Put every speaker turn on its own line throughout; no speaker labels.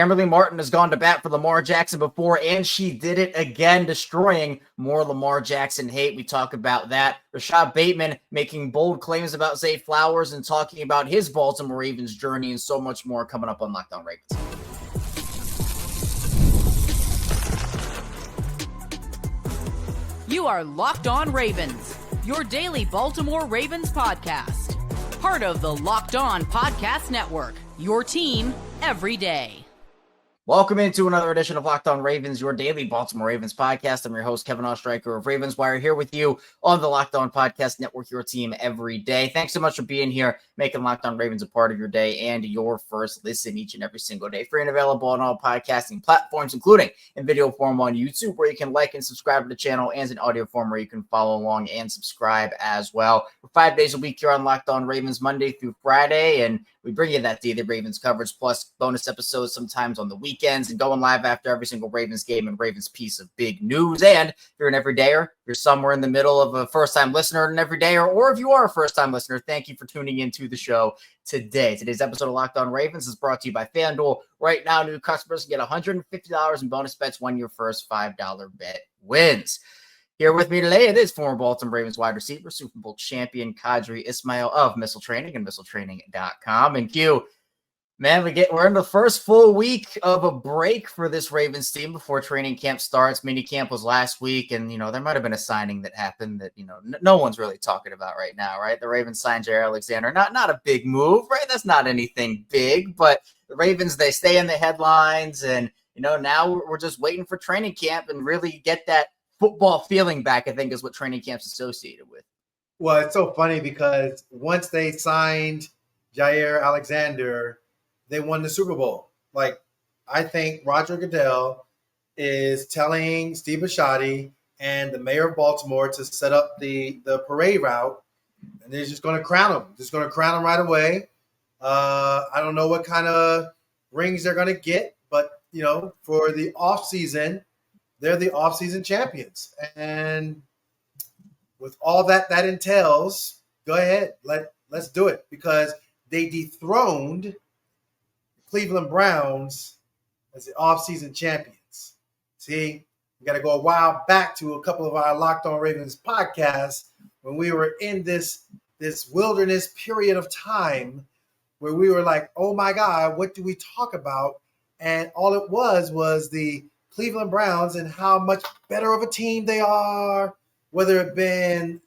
Kimberly Martin has gone to bat for Lamar Jackson before, and she did it again, destroying more Lamar Jackson hate. We talk about that. Rashod Bateman making bold claims about Zay Flowers and talking about his Baltimore Ravens journey and so much more coming up on Locked On Ravens.
You are Locked On Ravens, your daily Baltimore Ravens podcast. Part of the Locked On Podcast Network, your team every day.
Welcome into another edition of Locked On Ravens, your daily Baltimore Ravens podcast. I'm your host, Kevin Oestreicher of Ravens Wire, here with you on the Locked On Podcast Network, your team every day. Thanks so much for being here, making Locked On Ravens a part of your day and your first listen each and every single day. Free and available on all podcasting platforms, including in video form on YouTube, where you can like and subscribe to the channel, and in audio form where you can follow along and subscribe as well. We're 5 days a week here on Locked On Ravens, Monday through Friday, and we bring you that daily Ravens coverage, plus bonus episodes sometimes on the weekends, and going live after every single Ravens game and Ravens piece of big news. And if you're an everydayer, you're somewhere in the middle of a first-time listener and an everydayer, or if you are a first-time listener, thank you for tuning into the show today. Today's episode of Locked On Ravens is brought to you by FanDuel. Right now, new customers can get $150 in bonus bets when your first $5 bet wins. Here with me today, it is former Baltimore Ravens wide receiver, Super Bowl champion Qadry Ismail of Missile Training and MissileTraining.com. And Q, man, we're in the first full week of a break for this Ravens team before training camp starts. Mini camp was last week, and there might have been a signing that happened that no one's really talking about right now, right? The Ravens signed Jaire Alexander, not a big move, right? That's not anything big, but the Ravens, they stay in the headlines, and now we're just waiting for training camp and really get that football feeling back, I think, is what training camp's associated with.
Well, it's so funny because once they signed Jaire Alexander, they won the Super Bowl. Like, I think Roger Goodell is telling Steve Bisciotti and the mayor of Baltimore to set up the parade route, and they're just going to crown him. Just going to crown him right away. I don't know what kind of rings they're going to get, but, for the offseason, they're the offseason champions. And with all that entails, go ahead. Let's do it, because they dethroned Cleveland Browns as the offseason champions. See, we got to go a while back to a couple of our Locked On Ravens podcasts when we were in this wilderness period of time where we were like, oh my God, what do we talk about? And all it was the Cleveland Browns and how much better of a team they are, whether it been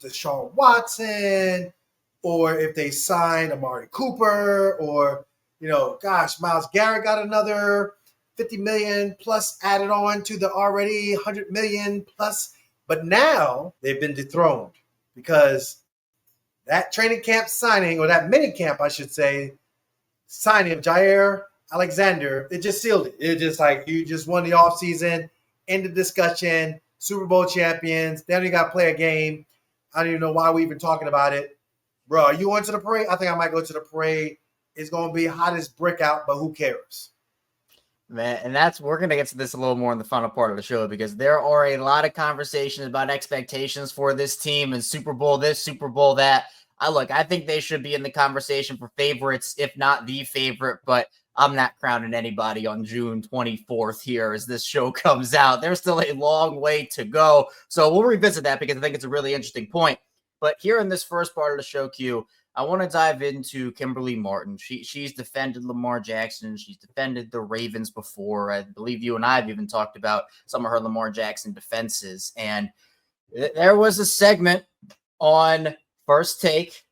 Deshaun Watson or if they signed Amari Cooper or, Myles Garrett got another $50 million plus added on to the already $100 million plus. But now they've been dethroned because that training camp signing, or that mini camp, I should say, signing of Jaire Alexander, it just sealed it. It just like, you just won the offseason, end of discussion, Super Bowl champions. Then you got to play a game. I don't even know why we even talking about it. Bro, are you going to the parade? I think I might go to the parade. It's going to be hot as brick out, but who cares?
Man, and we're going to get to this a little more in the final part of the show, because there are a lot of conversations about expectations for this team and Super Bowl this, Super Bowl that. I think they should be in the conversation for favorites, if not the favorite, but I'm not crowning anybody on June 24th here as this show comes out. There's still a long way to go. So we'll revisit that because I think it's a really interesting point. But here in this first part of the show, Q, I want to dive into Kimberly Martin. She's defended Lamar Jackson. She's defended the Ravens before. I believe you and I have even talked about some of her Lamar Jackson defenses. And there was a segment on First Take,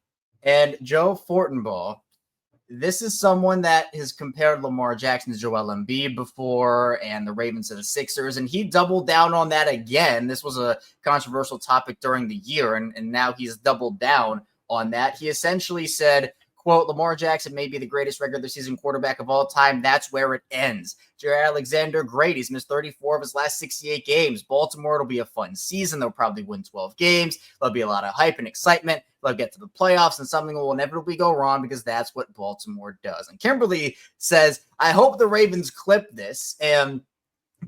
and Joe Fortenbaugh, this is someone that has compared Lamar Jackson to Joel Embiid before and the Ravens to the Sixers, and he doubled down on that again. This was a controversial topic during the year, and now he's doubled down on that. He essentially said, quote, Lamar Jackson may be the greatest regular season quarterback of all time. That's where it ends. Jaire Alexander, great. He's missed 34 of his last 68 games. Baltimore, it'll be a fun season. They'll probably win 12 games. There'll be a lot of hype and excitement. They'll get to the playoffs, and something will inevitably go wrong because that's what Baltimore does. And Kimberly says, I hope the Ravens clip this. And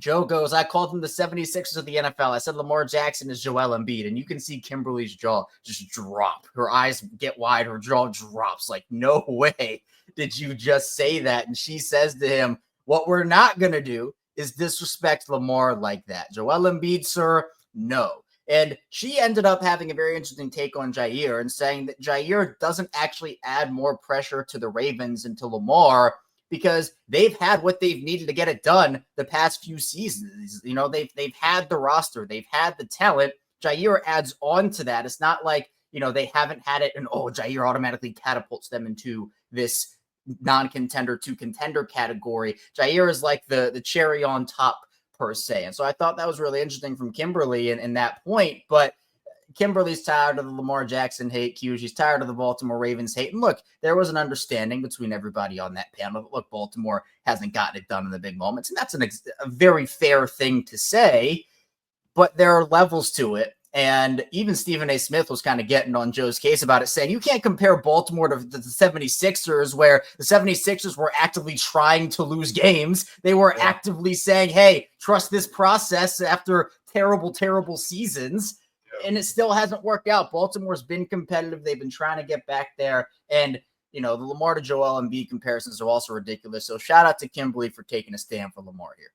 Joe goes, I called them the 76ers of the NFL. I said Lamar Jackson is Joel Embiid. And you can see Kimberly's jaw just drop. Her eyes get wide. Her jaw drops. Like, no way did you just say that. And she says to him, What we're not going to do is disrespect Lamar like that. Joel Embiid, sir, no. And she ended up having a very interesting take on Jaire and saying that Jaire doesn't actually add more pressure to the Ravens and to Lamar because they've had what they've needed to get it done the past few seasons. You know, they've had the roster, they've had the talent. Jaire adds on to that. It's not like, you know, they haven't had it and, Jaire automatically catapults them into this non-contender to contender category. Jaire is like the cherry on top per se. And so I thought that was really interesting from Kimberly in that point. But Kimberly's tired of the Lamar Jackson hate. She's tired of the Baltimore Ravens hate. And look, there was an understanding between everybody on that panel. Look, Baltimore hasn't gotten it done in the big moments. And that's a very fair thing to say. But there are levels to it. And even Stephen A. Smith was kind of getting on Joe's case about it, saying you can't compare Baltimore to the 76ers, where the 76ers were actively trying to lose games. They were actively saying, hey, trust this process after terrible, terrible seasons. Yeah. And it still hasn't worked out. Baltimore's been competitive. They've been trying to get back there. And, you know, the Lamar to Joel Embiid comparisons are also ridiculous. So shout out to Kimberly for taking a stand for Lamar here.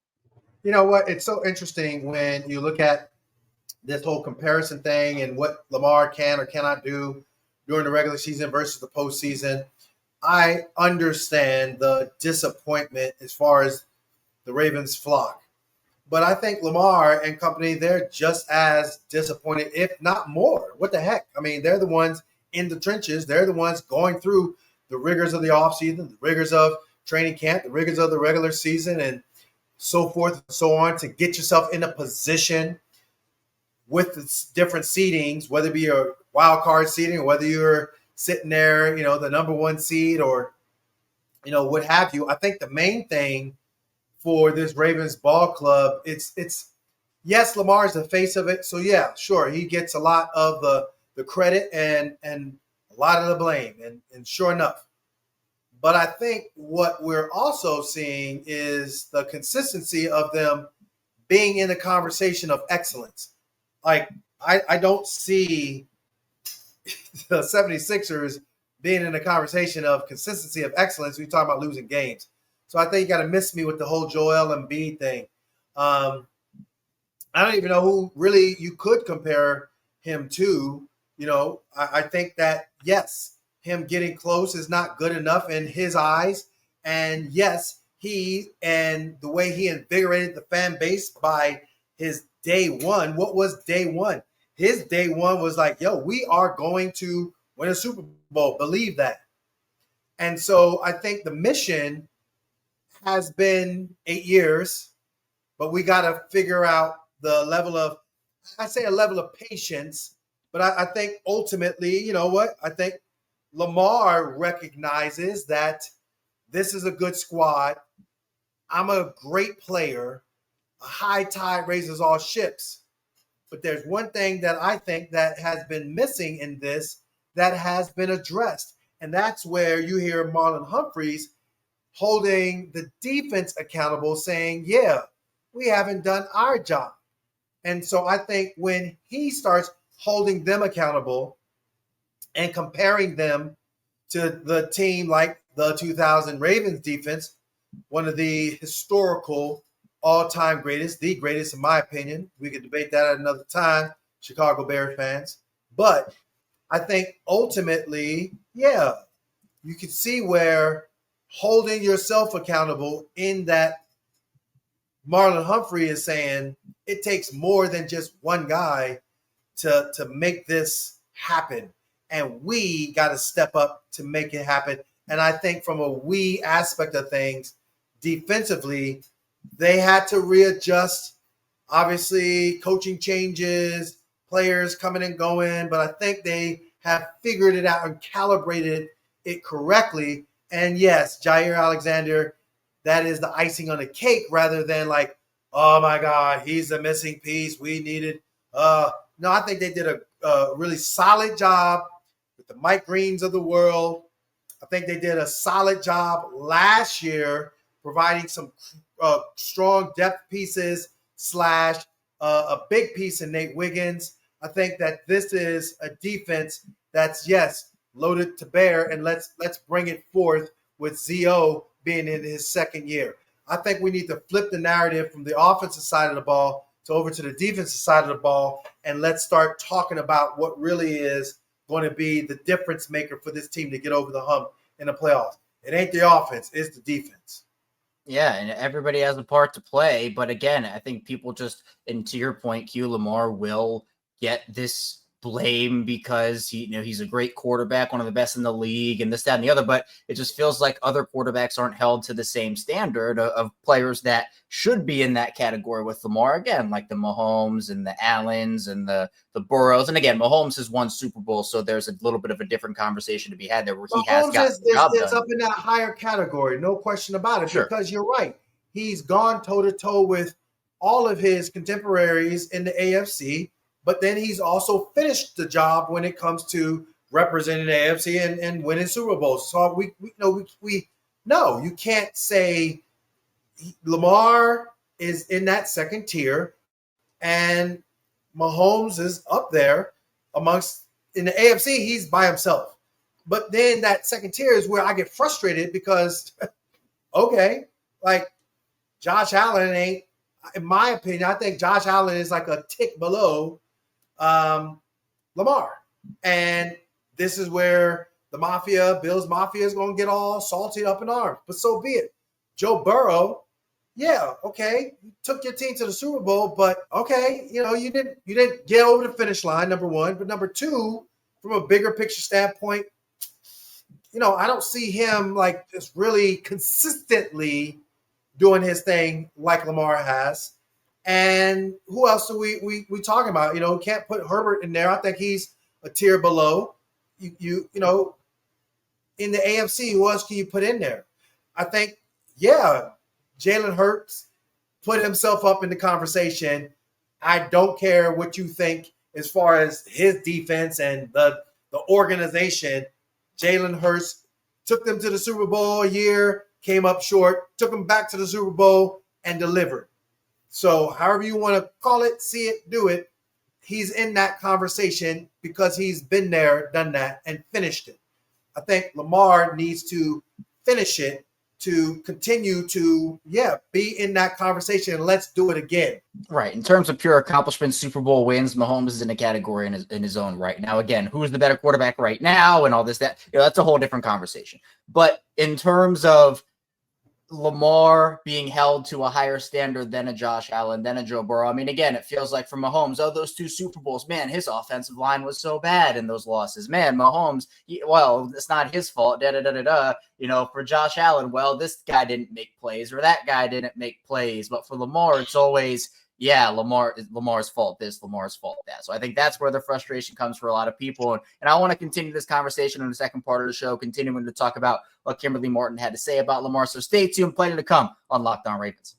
You know what? It's so interesting when you look at this whole comparison thing and what Lamar can or cannot do during the regular season versus the postseason. I understand the disappointment as far as the Ravens flock. But I think Lamar and company, they're just as disappointed, if not more. What the heck? I mean, they're the ones in the trenches. They're the ones going through the rigors of the offseason, the rigors of training camp, the rigors of the regular season, and so forth and so on to get yourself in a position with the different seedings, whether it be a wild card seeding or whether you're sitting there, you know, the number one seed or, you know, what have you. I think the main thing for this Ravens ball club, it's yes, Lamar is the face of it. So, yeah, sure, he gets a lot of the credit and a lot of the blame, and sure enough. But I think what we're also seeing is the consistency of them being in the conversation of excellence. Like, I don't see the 76ers being in a conversation of consistency of excellence. We're talking about losing games. So I think you got to miss me with the whole Joel Embiid thing. I don't even know who really you could compare him to. You know, I think that, yes, him getting close is not good enough in his eyes. And, yes, he and the way he invigorated the fan base by his day one. What was day one? His day one was like, yo, we are going to win a Super Bowl. Believe that. And so I think the mission has been 8 years, but we got to figure out the level of, I say a level of patience, but I think ultimately, you know what? I think Lamar recognizes that this is a good squad. I'm a great player. A high tide raises all ships. But there's one thing that I think that has been missing in this that has been addressed. And that's where you hear Marlon Humphreys holding the defense accountable, saying, yeah, we haven't done our job. And so I think when he starts holding them accountable and comparing them to the team like the 2000 Ravens defense, one of the historical all-time greatest, the greatest in my opinion. We could debate that at another time, Chicago Bears fans. But I think ultimately, yeah, you can see where holding yourself accountable in that Marlon Humphrey is saying it takes more than just one guy to make this happen. And we got to step up to make it happen. And I think from a we aspect of things, defensively, they had to readjust. Obviously, coaching changes, players coming and going, but I think they have figured it out and calibrated it correctly. And yes, Jaire Alexander, that is the icing on the cake rather than like, oh my God, he's the missing piece. We needed. No, I think they did a really solid job with the Mike Greens of the world. I think they did a solid job last year providing some strong depth pieces / a big piece in Nate Wiggins. I think that this is a defense that's, yes, loaded to bear, and let's bring it forth with Z.O. being in his second year. I think we need to flip the narrative from the offensive side of the ball to over to the defensive side of the ball, and let's start talking about what really is going to be the difference maker for this team to get over the hump in the playoffs. It ain't the offense, it's the defense.
Yeah, and everybody has a part to play. But again, I think people just, and to your point, Q, Lamar will get this blame because he's a great quarterback, one of the best in the league, and this, that, and the other. But it just feels like other quarterbacks aren't held to the same standard of players that should be in that category with Lamar. Again, like the Mahomes and the Allens and the Burrows. And again, Mahomes has won Super Bowl, so there's a little bit of a different conversation to be had there where he has gotten the job done.
It's up in that higher category, no question about it.
Sure.
Because you're right. He's gone toe-to-toe with all of his contemporaries in the AFC, but then he's also finished the job when it comes to representing the AFC and winning Super Bowls. So we know you can't say Lamar is in that second tier and Mahomes is up there amongst in the AFC. He's by himself. But then that second tier is where I get frustrated because, okay, like Josh Allen ain't, in my opinion, I think Josh Allen is like a tick below Lamar. And this is where the Bills Mafia is going to get all salty up in arms. But so be it. Joe Burrow, yeah, okay, you took your team to the Super Bowl, but okay, you didn't get over the finish line, number one. But number two, from a bigger picture standpoint, I don't see him like just really consistently doing his thing like Lamar has. And who else are we talking about? Can't put Herbert in there. I think he's a tier below. You in the AFC, who else can you put in there? I think, yeah, Jalen Hurts put himself up in the conversation. I don't care what you think as far as his defense and the organization. Jalen Hurts took them to the Super Bowl a year, came up short, took them back to the Super Bowl, and delivered. So however you want to call it, see it, do it, he's in that conversation because he's been there, done that, and finished it. I think Lamar needs to finish it to continue to, be in that conversation, and let's do it again.
Right. In terms of pure accomplishments, Super Bowl wins, Mahomes is in a category in his own right. Now, again, who's the better quarterback right now and all this, that, that's a whole different conversation. But in terms of Lamar being held to a higher standard than a Josh Allen, than a Joe Burrow. I mean, again, it feels like for Mahomes, those two Super Bowls, man, his offensive line was so bad in those losses. Man, Mahomes, it's not his fault. For Josh Allen, this guy didn't make plays or that guy didn't make plays. But for Lamar, it's always, Lamar's fault this, Lamar's fault that. So I think that's where the frustration comes for a lot of people. And I want to continue this conversation in the second part of the show, continuing to talk about what Kimberly Martin had to say about Lamar. So stay tuned, plenty to come on Locked On Ravens.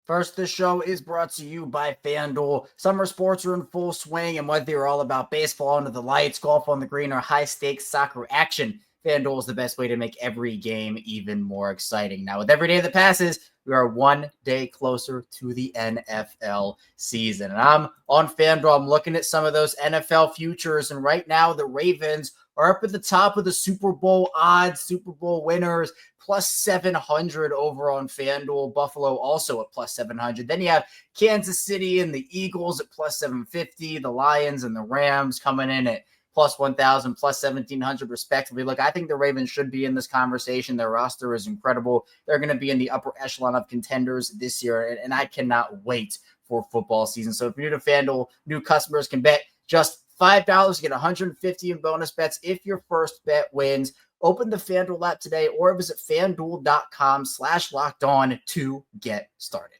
First, this show is brought to you by FanDuel. Summer sports are in full swing, and whether you're all about baseball under the lights, golf on the green, or high-stakes soccer action, FanDuel is the best way to make every game even more exciting. Now, with every day that passes, we are one day closer to the NFL season. And I'm on FanDuel. I'm looking at some of those NFL futures. And right now, the Ravens are up at the top of the Super Bowl odds, Super Bowl winners, plus 700 over on FanDuel. Buffalo also at plus 700. Then you have Kansas City and the Eagles at plus 750. The Lions and the Rams coming in at plus 1,000, plus 1,700 respectively. Look, I think the Ravens should be in this conversation. Their roster is incredible. They're going to be in the upper echelon of contenders this year, and I cannot wait for football season. So if you're new to FanDuel, new customers can bet just $5 to get $150 in bonus bets if your first bet wins. Open the FanDuel app today or visit FanDuel.com/lockedon to get started.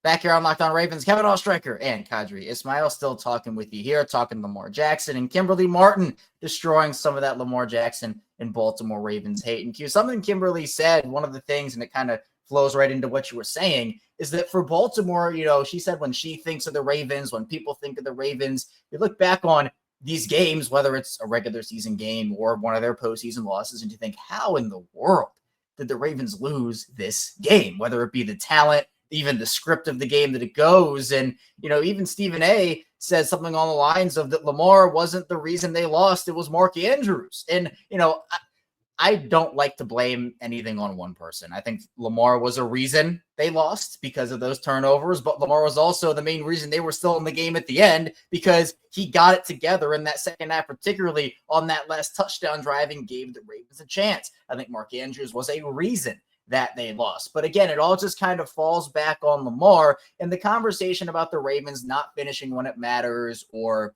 Back here on Locked On Ravens, Kevin Oestreicher and Qadry Ismail still talking with you here, talking Lamar Jackson and Kimberly Martin destroying some of that Lamar Jackson and Baltimore Ravens hate. And Q, something Kimberly said, one of the things, and it kind of flows right into what you were saying, is that for Baltimore, she said when she thinks of the Ravens, when people think of the Ravens, you look back on these games, whether it's a regular season game or one of their postseason losses, and you think, how in the world did the Ravens lose this game? Whether it be the talent, even the script of the game that it goes. And, even Stephen A said something on the lines of that Lamar wasn't the reason they lost. It was Mark Andrews. And, I don't like to blame anything on one person. I think Lamar was a reason they lost because of those turnovers, but Lamar was also the main reason they were still in the game at the end because he got it together in that second half, particularly on that last touchdown drive and gave the Ravens a chance. I think Mark Andrews was a reason that they lost. But again, it all just kind of falls back on Lamar, and the conversation about the Ravens not finishing when it matters or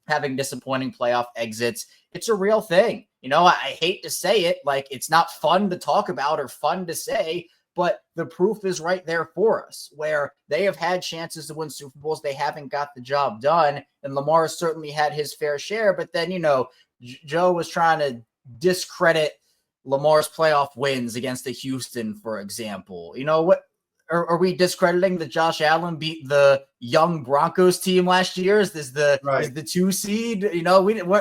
having disappointing playoff exits, it's a real thing. I hate to say it, like it's not fun to talk about or fun to say, but the proof is right there for us where they have had chances to win Super Bowls. They haven't got the job done. And Lamar certainly had his fair share, but then, Joe was trying to discredit Lamar's playoff wins against the Houston, for example. What? Are we discrediting that Josh Allen beat the young Broncos team last year? Is the 2 seed?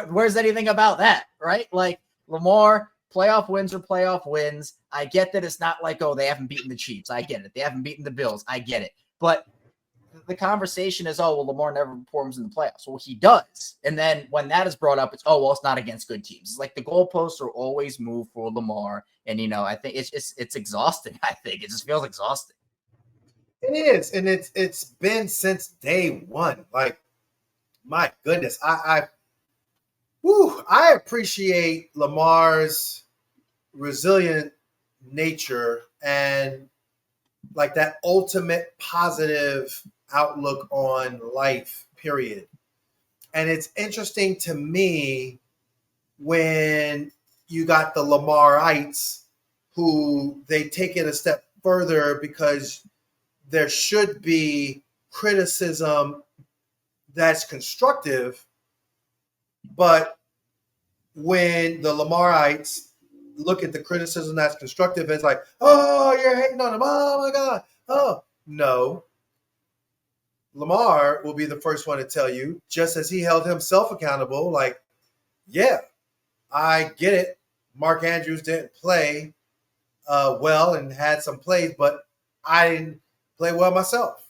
Where's anything about that, right? Like Lamar, playoff wins are playoff wins. I get that it's not like, they haven't beaten the Chiefs. I get it. They haven't beaten the Bills. I get it. But the conversation is, Lamar never performs in the playoffs. Well, he does. And then when that is brought up, it's, it's not against good teams. It's like the goalposts are always moved for Lamar. And, I think it's exhausting. I think it just feels exhausting.
It is, and it's been since day one. Like, my goodness, I appreciate Lamar's resilient nature and like that ultimate positive outlook on life, period. And it's interesting to me when you got the Lamarites who they take it a step further because there should be criticism that's constructive, but when the Lamarites look at the criticism that's constructive, it's like, you're hating on him. Oh, my God. Oh, no. Lamar will be the first one to tell you, just as he held himself accountable, like, yeah, I get it. Mark Andrews didn't play well and had some plays, but I didn't play well myself.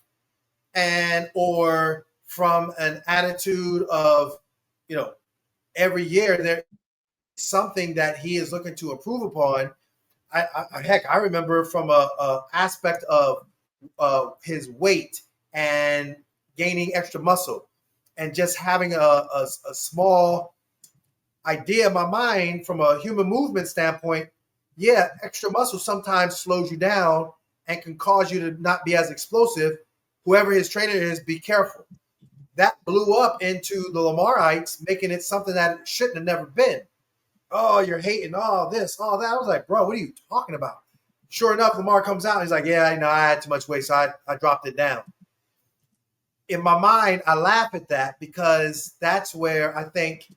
Or from an attitude of, every year there's something that he is looking to improve upon. I remember from a aspect of his weight and gaining extra muscle and just having a small idea in my mind from a human movement standpoint. Yeah, extra muscle sometimes slows you down and can cause you to not be as explosive. Whoever his trainer is, be careful. That blew up into the Lamarites, making it something that it shouldn't have never been. Oh, you're hating all this, all that. I was like, bro, what are you talking about? Sure enough, Lamar comes out and he's like, yeah, I had too much weight, so I dropped it down. In my mind, I laugh at that because that's where I think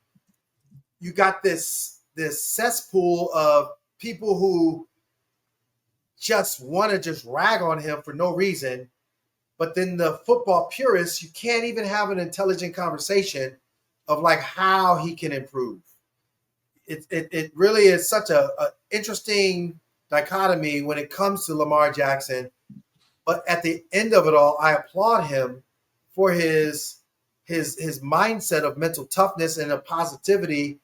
you got this cesspool of people who just want to just rag on him for no reason. But then the football purists, you can't even have an intelligent conversation of like how he can improve. It really is such a interesting dichotomy when it comes to Lamar Jackson. But at the end of it all, I applaud him for his mindset of mental toughness and of positivity,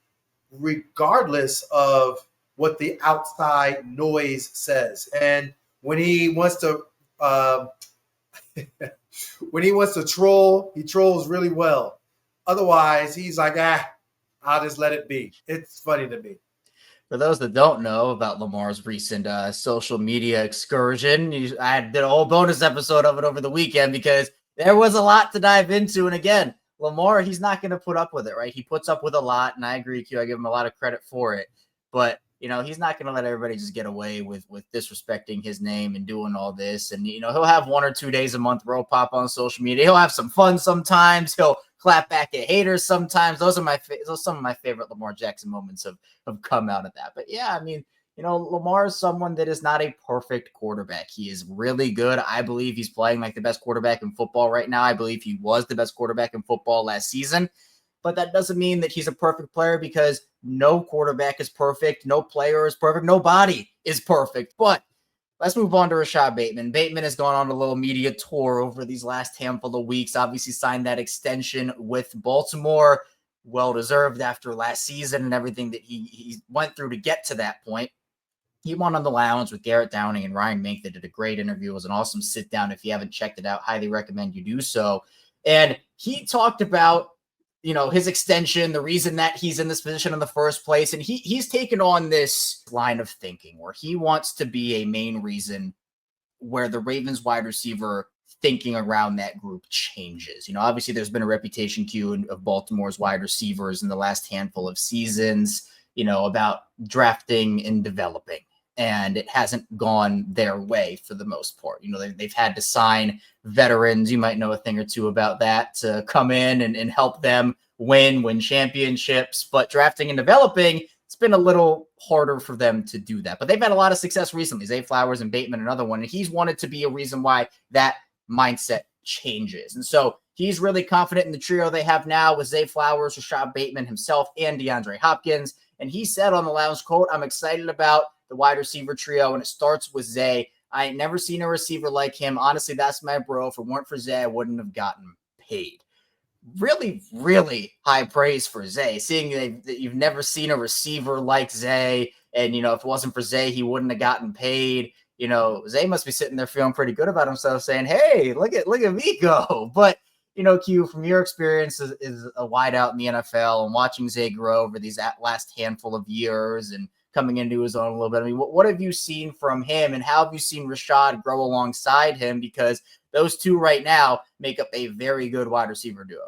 regardless of what the outside noise says. And when he wants to troll, he trolls really well. Otherwise, he's like, I'll just let it be. It's funny to me.
For those that don't know about Lamar's recent social media excursion, I did a whole bonus episode of it over the weekend because there was a lot to dive into. And again, Lamar, he's not going to put up with it, right? He puts up with a lot, and I agree with you. I give him a lot of credit for it. But, he's not going to let everybody just get away with disrespecting his name and doing all this. And, he'll have 1 or 2 days a month where he'll pop on social media. He'll have some fun sometimes. He'll clap back at haters sometimes. Those are some of my favorite Lamar Jackson moments have come out of that. But, yeah, Lamar is someone that is not a perfect quarterback. He is really good. I believe he's playing like the best quarterback in football right now. I believe he was the best quarterback in football last season. But that doesn't mean that he's a perfect player because no quarterback is perfect. No player is perfect. Nobody is perfect. But let's move on to Rashod Bateman. Bateman has gone on a little media tour over these last handful of weeks. Obviously signed that extension with Baltimore. well-deserved after last season and everything that he went through to get to that point. He won on the lounge with Garrett Downing and Ryan Mink. They did a great interview. It was an awesome sit down. If you haven't checked it out, highly recommend you do so. And he talked about, his extension, the reason that he's in this position in the first place. And he's taken on this line of thinking where he wants to be a main reason where the Ravens wide receiver thinking around that group changes. Obviously there's been a reputation cue of Baltimore's wide receivers in the last handful of seasons, about drafting and developing. And it hasn't gone their way for the most part. They've had to sign veterans. You might know a thing or two about that to come in and help them win championships. But drafting and developing, it's been a little harder for them to do that. But they've had a lot of success recently. Zay Flowers and Bateman, another one. And he's wanted to be a reason why that mindset changes. And so he's really confident in the trio they have now with Zay Flowers, Rashod Bateman himself, and DeAndre Hopkins. And he said on the lounge, quote, "I'm excited about the wide receiver trio, and it starts with Zay. I ain't never seen a receiver like him. Honestly, that's my bro. If it weren't for Zay, I wouldn't have gotten paid." Really, really high praise for Zay, seeing that you've never seen a receiver like Zay. And, if it wasn't for Zay, he wouldn't have gotten paid. Zay must be sitting there feeling pretty good about himself saying, hey, look at me go. But, Q, from your experience as a wideout in the NFL and watching Zay grow over these last handful of years and coming into his own a little bit, I mean, what have you seen from him, and how have you seen Rashod grow alongside him? Because those two right now make up a very good wide receiver duo.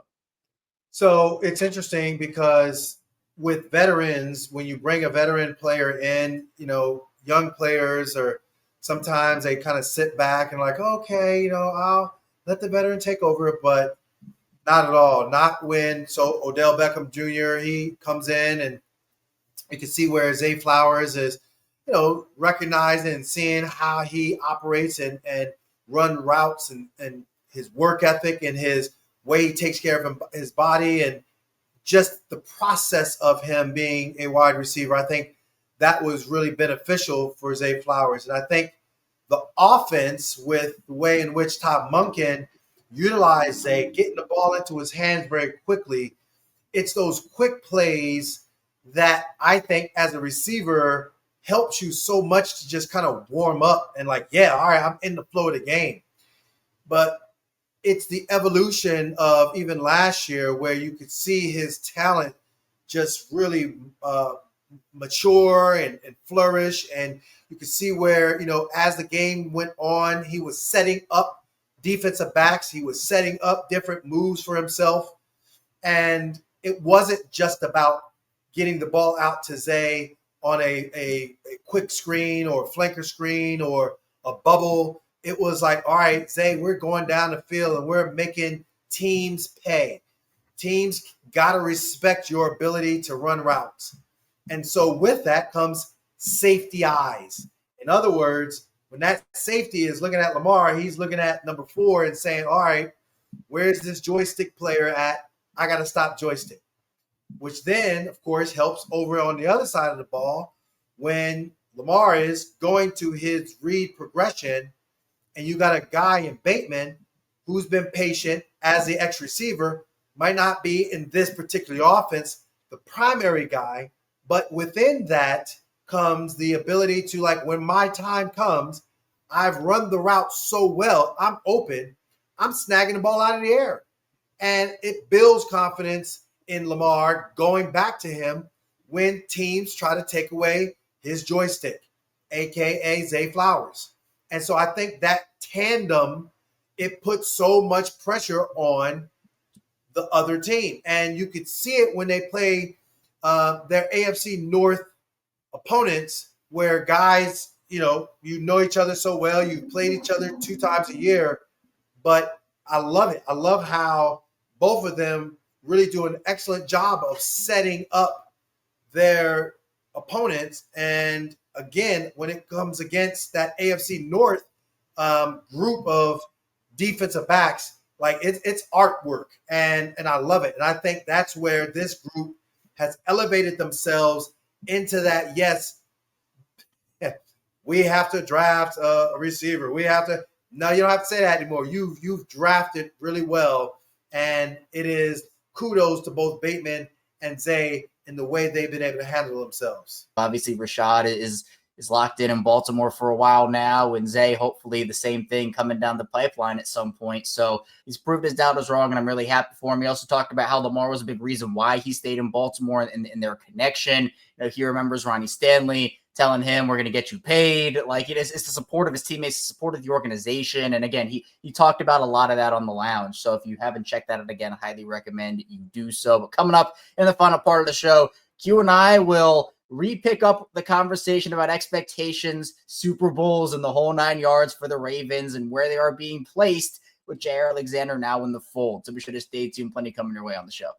So it's interesting because with veterans, when you bring a veteran player in, young players or sometimes they kind of sit back and like, okay, I'll let the veteran take over, but not at all. Not when, so Odell Beckham Jr., he comes in and you can see where Zay Flowers is, recognizing and seeing how he operates and run routes and his work ethic and his way he takes care of his body and just the process of him being a wide receiver. I think that was really beneficial for Zay Flowers. And I think the offense, with the way in which Todd Monken utilized Zay, getting the ball into his hands very quickly, it's those quick plays that I think as a receiver helps you so much to just kind of warm up and like, yeah, all right, I'm in the flow of the game. But it's the evolution of even last year where you could see his talent just really mature and flourish. And you could see where, as the game went on, he was setting up defensive backs. He was setting up different moves for himself. And it wasn't just about getting the ball out to Zay on a quick screen or a flanker screen or a bubble. It was like, all right, Zay, we're going down the field and we're making teams pay. Teams got to respect your ability to run routes. And so with that comes safety eyes. In other words, when that safety is looking at Lamar, he's looking at number 4 and saying, all right, where's this joystick player at? I got to stop joystick. Which then, of course, helps over on the other side of the ball when Lamar is going to his read progression and you got a guy in Bateman who's been patient as the X receiver, might not be in this particular offense the primary guy, but within that comes the ability to, like, when my time comes, I've run the route so well, I'm open, I'm snagging the ball out of the air. And it builds confidence in Lamar going back to him when teams try to take away his joystick, a.k.a. Zay Flowers. And so I think that tandem, it puts so much pressure on the other team. And you could see it when they play their AFC North opponents where guys, you know each other so well. You've played each other 2 times a year. But I love it. I love how both of them really do an excellent job of setting up their opponents. And again, when it comes against that AFC North group of defensive backs, like it's artwork, and I love it. And I think that's where this group has elevated themselves into that. Yes, we have to draft a receiver. We have to. No, you don't have to say that anymore. You've drafted really well, and it is kudos to both Bateman and Zay in the way they've been able to handle themselves.
Obviously, Rashod is locked in Baltimore for a while now, and Zay, hopefully the same thing coming down the pipeline at some point. So he's proved his doubters wrong, and I'm really happy for him. He also talked about how Lamar was a big reason why he stayed in Baltimore and their connection. You know, he remembers Ronnie Stanley telling him, we're going to get you paid. Like, it's the support of his teammates, the support of the organization. And again, he talked about a lot of that on the lounge. So if you haven't checked that out again, I highly recommend you do so. But coming up in the final part of the show, Q and I will re-pick up the conversation about expectations, Super Bowls, and the whole 9 yards for the Ravens and where they are being placed with Jaire Alexander now in the fold. So be sure to stay tuned. Plenty coming your way on the show.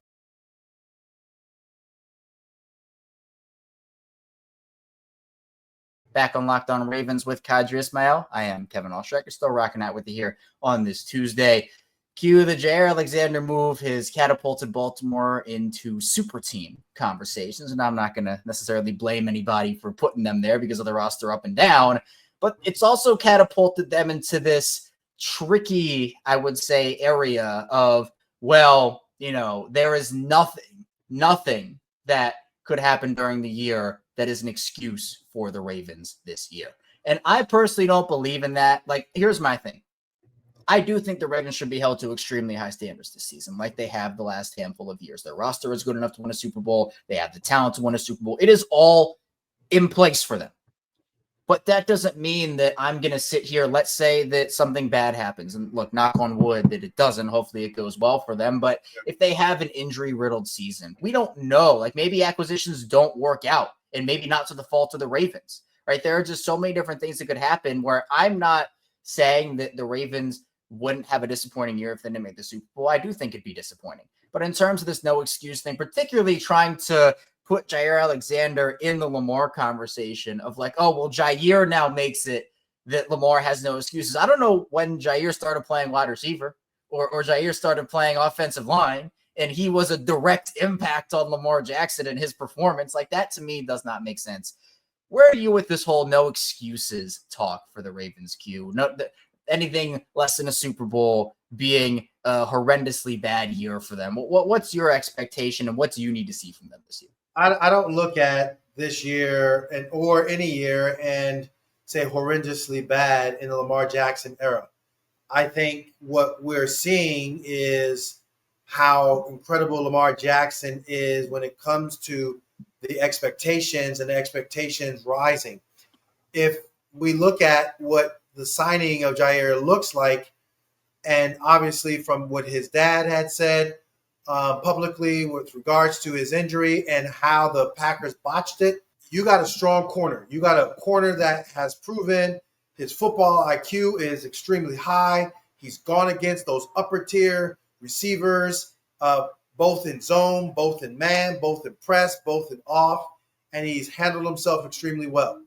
Back on Locked On Ravens with Qadry Ismail. I am Kevin Oestreicher, still rocking out with you here on this Tuesday. Q, the Jaire Alexander move has catapulted Baltimore into super team conversations, and I'm not going to necessarily blame anybody for putting them there because of the roster up and down, but it's also catapulted them into this tricky, I would say, area of, well, you know, there is nothing that could happen during the year that is an excuse for the Ravens this year. And I personally don't believe in that. Like, here's my thing. I do think the Ravens should be held to extremely high standards this season, like they have the last handful of years. Their roster is good enough to win a Super Bowl. They have the talent to win a Super Bowl. It is all in place for them. But that doesn't mean that I'm going to sit here. Let's say that something bad happens. And look, knock on wood that it doesn't. Hopefully it goes well for them. But if they have an injury-riddled season, we don't know. Like, maybe acquisitions don't work out, and maybe not to the fault of the Ravens, right? There are just so many different things that could happen where I'm not saying that the Ravens wouldn't have a disappointing year if they didn't make the Super Bowl. I do think it'd be disappointing. But in terms of this no excuse thing, particularly trying to put Jaire Alexander in the Lamar conversation of like, oh, well, Jaire now makes it that Lamar has no excuses. I don't know when Jaire started playing wide receiver or Jaire started playing offensive line, and he was a direct impact on Lamar Jackson and his performance. Like, that to me does not make sense. Where are you with this whole no excuses talk for the Ravens, Q? No, anything less than a Super Bowl being a horrendously bad year for them. What's your expectation, and what do you need to see from them this year?
I don't look at this year or any year and say horrendously bad in the Lamar Jackson era. I think what we're seeing is how incredible Lamar Jackson is when it comes to the expectations and the expectations rising. If we look at what the signing of Jaire looks like, and obviously from what his dad had said publicly with regards to his injury and how the Packers botched it, you got a strong corner. You got a corner that has proven his football IQ is extremely high. He's gone against those upper tier receivers, both in zone, both in man, both in press, both in off, and he's handled himself extremely well.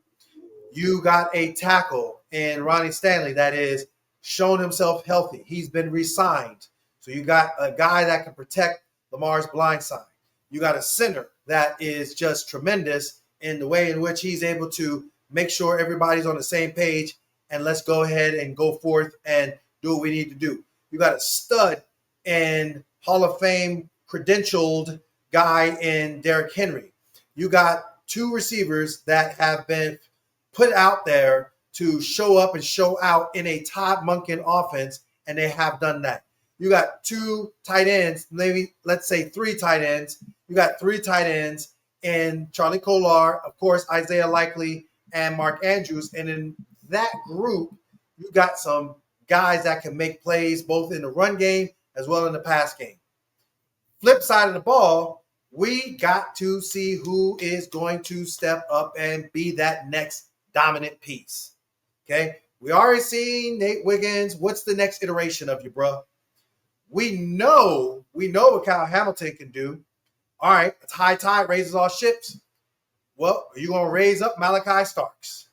You got a tackle in Ronnie Stanley that is shown himself healthy. He's been re-signed. So you got a guy that can protect Lamar's blind side. You got a center that is just tremendous in the way in which he's able to make sure everybody's on the same page, and let's go ahead and go forth and do what we need to do. You got a stud and Hall of Fame credentialed guy in Derrick Henry. You got two receivers that have been put out there to show up and show out in a Todd Monken offense, and they have done that. You got two tight ends, maybe let's say three tight ends. You got three tight ends in Charlie Kolar, of course, Isaiah Likely, and Mark Andrews. And in that group, you got some guys that can make plays both in the run game as well in the pass game. Flip side of the ball, we got to see who is going to step up and be that next dominant piece. Okay? We already seen Nate Wiggins. What's the next iteration of you, bro? We know what Kyle Hamilton can do. All right, it's high tide raises all ships. Well, are you going to raise up Malaki Starks?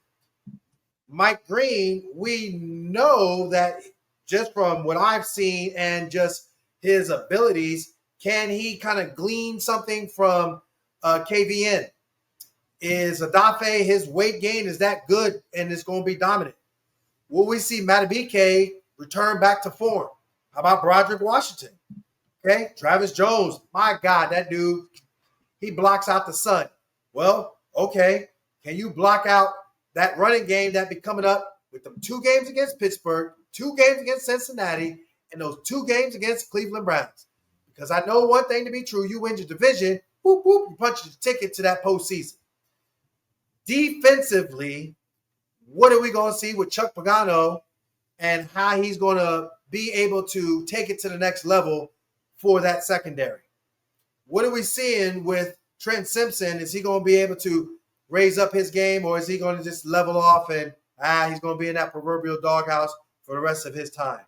Mike Green, we know that just from what I've seen and just his abilities, can he kind of glean something from KVN? Is Adafe, his weight gain, is that good and it's going to be dominant? Will we see Matabike return back to form? How about Broderick Washington? Okay, Travis Jones. My God, that dude he blocks out the sun. Well, okay. Can you block out that running game that be coming up with them 2 games against Pittsburgh, 2 games against Cincinnati, and those 2 games against Cleveland Browns? Because I know one thing to be true. You win your division, whoop, whoop, you punch your ticket to that postseason. Defensively, what are we going to see with Chuck Pagano and how he's going to be able to take it to the next level for that secondary? What are we seeing with Trent Simpson? Is he going to be able to raise up his game, or is he going to just level off and he's going to be in that proverbial doghouse for the rest of his time?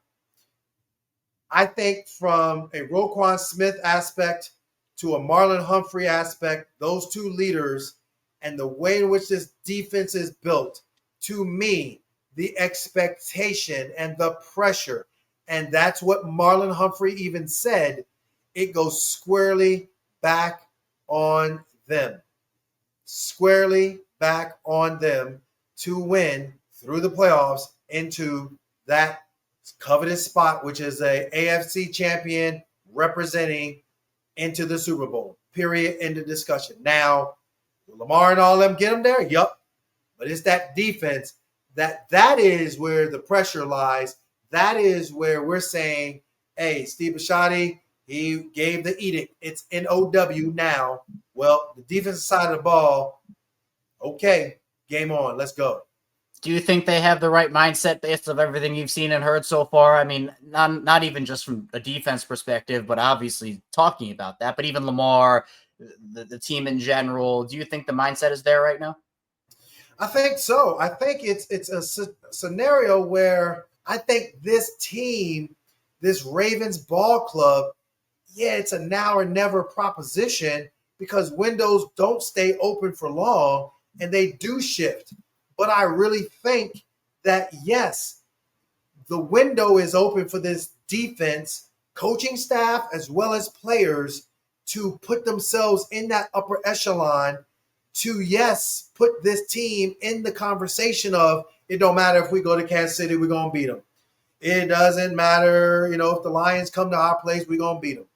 I think from a Roquan Smith aspect to a Marlon Humphrey aspect, those 2 leaders and the way in which this defense is built, to me, the expectation and the pressure, and that's what Marlon Humphrey even said, it goes squarely back on them. Squarely back on them to win through the playoffs into that coveted spot, which is a AFC champion representing into the Super Bowl. Period. End of discussion. Now, will Lamar and all of them get them there? Yup. But it's that defense that is where the pressure lies. That is where we're saying, hey, Steve Bisciotti, he gave the edict. It's NOW now. Well, the defensive side of the ball, okay, game on. Let's go.
Do you think they have the right mindset based on everything you've seen and heard so far? I mean, not even just from a defense perspective, but obviously talking about that, but even Lamar, the team in general. Do you think the mindset is there right now?
I think so. I think it's a scenario where I think this team, this Ravens ball club, yeah, it's a now or never proposition because windows don't stay open for long and they do shift. But I really think that, yes, the window is open for this defense, coaching staff, as well as players to put themselves in that upper echelon to, yes, put this team in the conversation of it don't matter if we go to Kansas City, we're going to beat them. It doesn't matter, if the Lions come to our place, we're going to beat them.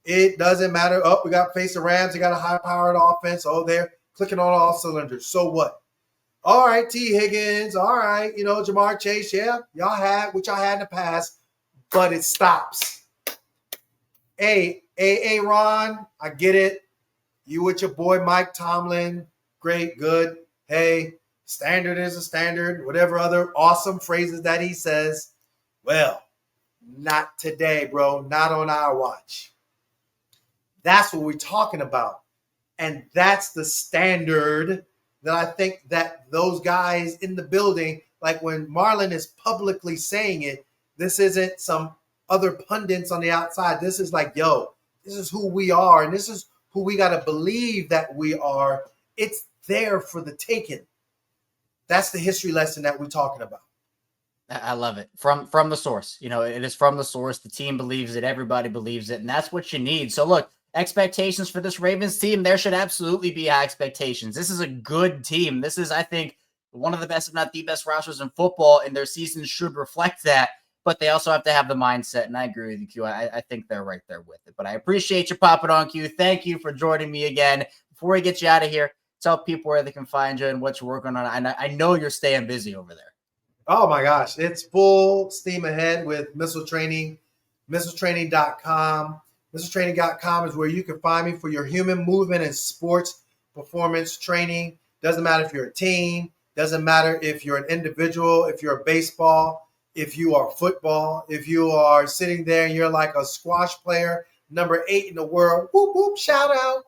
It doesn't matter. Oh, we got to face the Rams. They got a high-powered offense. Oh, they're clicking on all cylinders. So what? All right, T. Higgins. All right, Jamar Chase. Yeah, y'all had what y'all had in the past, but it stops. Hey, Ron, I get it. You with your boy Mike Tomlin. Great, good. Hey, standard is a standard. Whatever other awesome phrases that he says. Well, not today, bro. Not on our watch. That's what we're talking about. And that's the standard that I think that those guys in the building, like when Marlon is publicly saying it, this isn't some other pundits on the outside. This is like, yo, this is who we are. And this is who we got to believe that we are. It's there for the taking. That's the history lesson that we're talking about.
I love it. From the source. It is from the source. The team believes it. Everybody believes it. And that's what you need. So look, expectations for this Ravens team, there should absolutely be high expectations. This is a good team. This is, I think, one of the best, if not the best rosters in football, and their season should reflect that. But they also have to have the mindset, and I agree with you, Q. I think they're right there with it. But I appreciate you popping on, Q. Thank you for joining me again. Before we get you out of here, tell people where they can find you and what you're working on. I know you're staying busy over there.
Oh, my gosh. It's full steam ahead with Missile Training, missiletraining.com. Missiletraining.com is where you can find me for your human movement and sports performance training. Doesn't matter if you're a team. Doesn't matter if you're an individual, if you're a baseball, if you are football, if you are sitting there and you're like a squash player, number 8 in the world, whoop, whoop, shout out.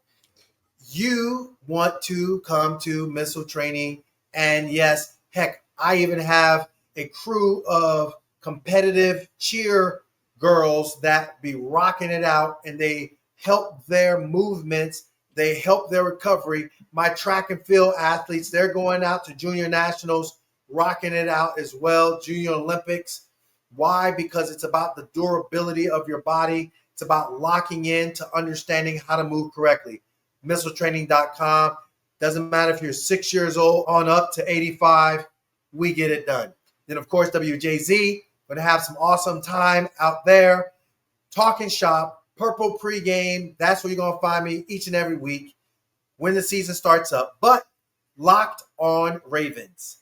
You want to come to Missile Training. And yes, heck, I even have a crew of competitive cheer girls that be rocking it out, and they help their movements. They help their recovery. My track and field athletes, they're going out to junior nationals, rocking it out as well, junior Olympics. Why? Because it's about the durability of your body. It's about locking in to understanding how to move correctly. MissileTraining.com. Doesn't matter if you're 6 years old on up to 85, we get it done. Then, of course, WJZ, going to have some awesome time out there, talking shop, Purple pregame. That's where you're going to find me each and every week when the season starts up. But Locked On Ravens,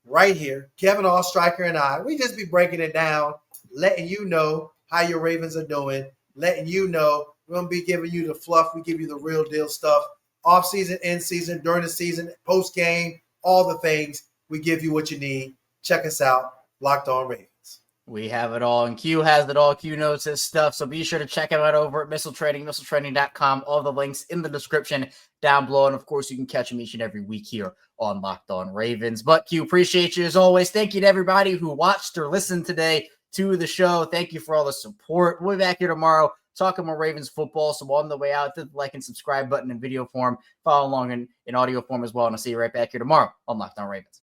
right here. Kevin Oestreicher and I, we just be breaking it down, letting you know how your Ravens are doing, letting you know we're going to be giving you the fluff. We give you the real deal stuff. Off season, in season, during the season, post game, all the things. We give you what you need. Check us out. Locked On Ravens.
We have it all, and Q has it all. Q knows his stuff, so be sure to check him out over at Missile Trading, MissileTrading.com. All the links in the description down below, and of course, you can catch him each and every week here on Locked On Ravens. But Q, appreciate you as always. Thank you to everybody who watched or listened today to the show. Thank you for all the support. We'll be back here tomorrow talking more Ravens football. So on the way out, hit the like and subscribe button in video form. Follow along in audio form as well, and I'll see you right back here tomorrow on Locked On Ravens.